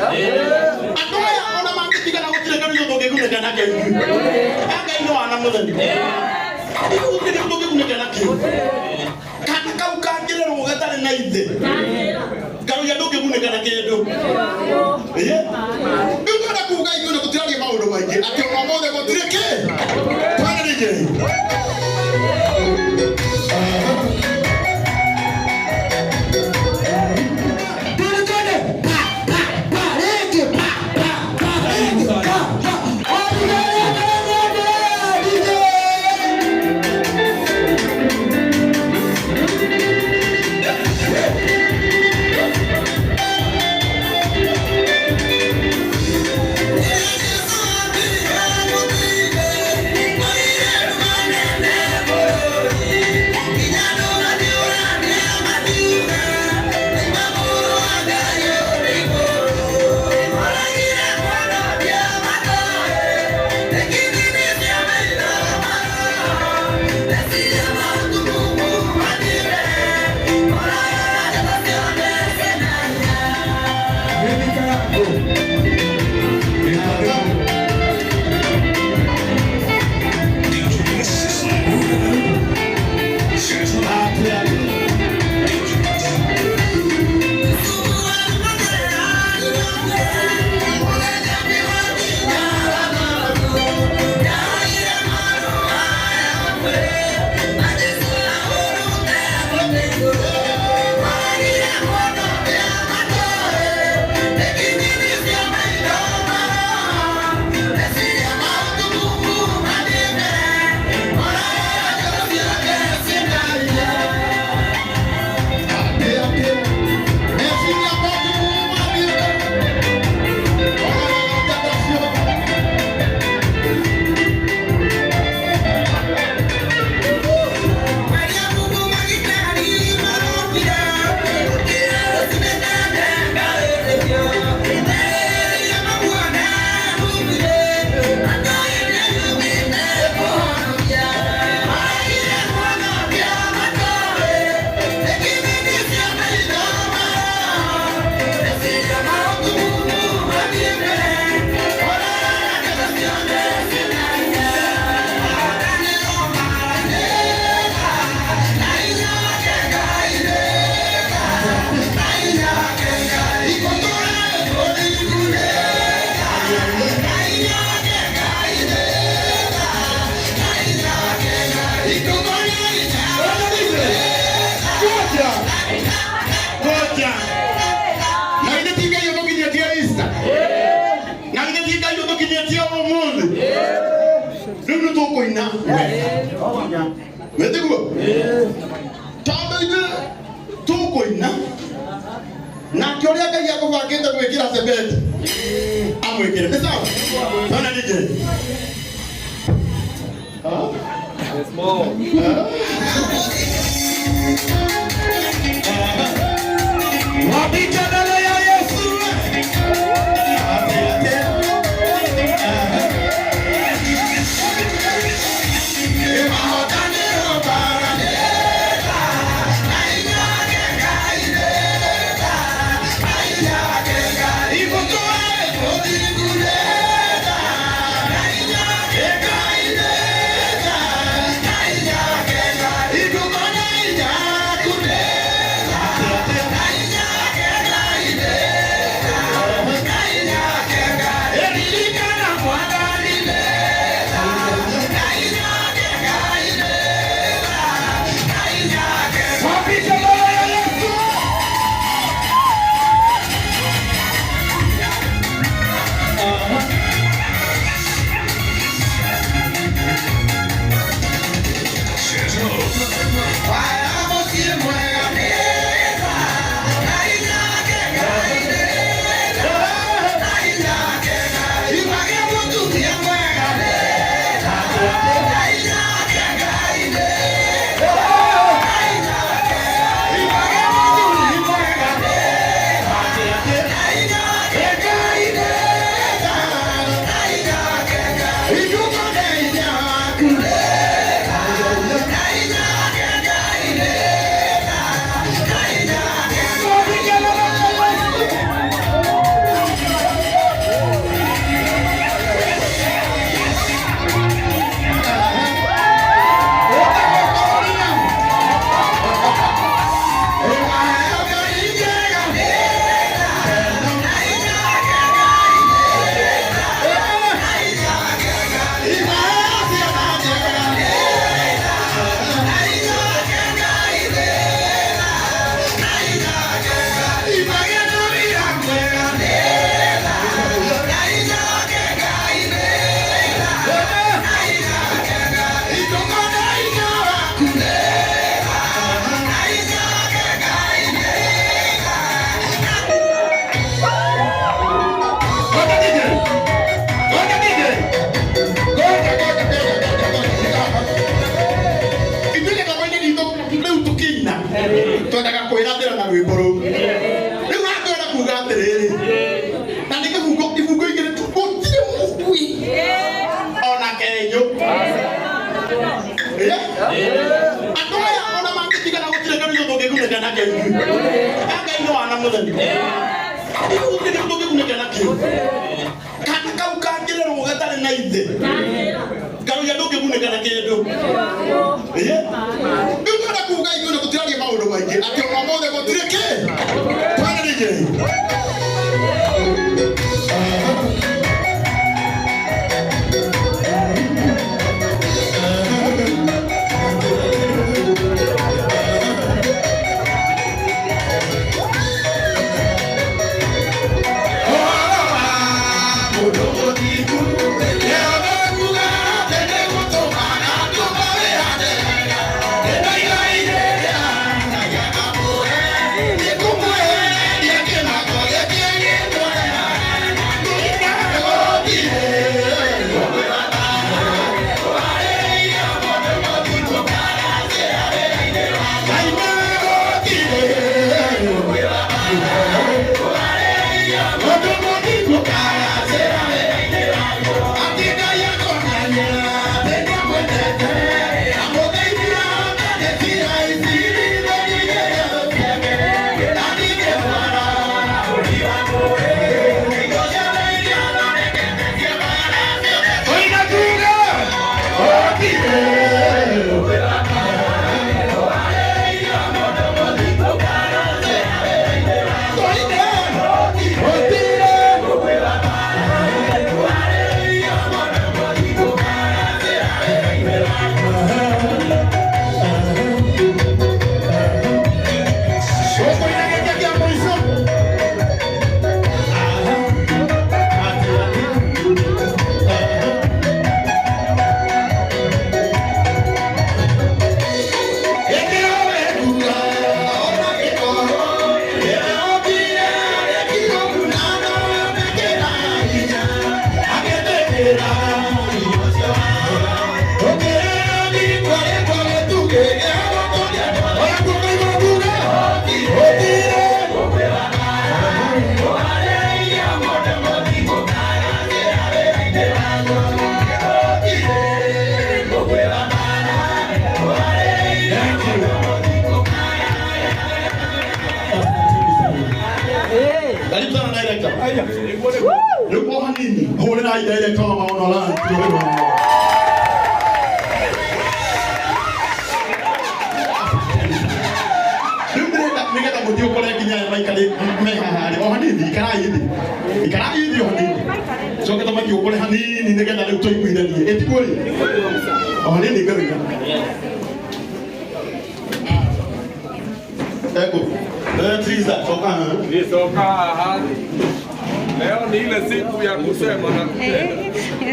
Atoya ona mangitika na gutire kabyo doge kuneka nake. Anga ino ana muthani. Gutire doge kuneka nake. Kana kau kangire ro gatare na ithe. Kau ya doge kuneka nake ndo. Ndikona kuga iyo na gutiraria maundu maingi. Ati o mothe gutire ke. Twana nije. na ifungo igere tutire mukui ona kenyo atoya ona mangitika na gutire ngamyo ndoge kuneka na kenyo anga ino ana mutheni utire ndoge kuneka na kenyo kana kau kangire ro gatare na ithe kau ya ndoge kuneka na kenyo ngora kuga igone gutiraria maundu maingi ati o mothe gutire ke twana nije director wa maono la nigeta muthio kore kinya maikari mehahari o hanini ikarayithi o hanini coke tamaki ukore hanini nigetha riu tuiguithanie etiguri o hanini ngaruga eko Triza toka soka leo ni ile siku ya kusema na kutenda.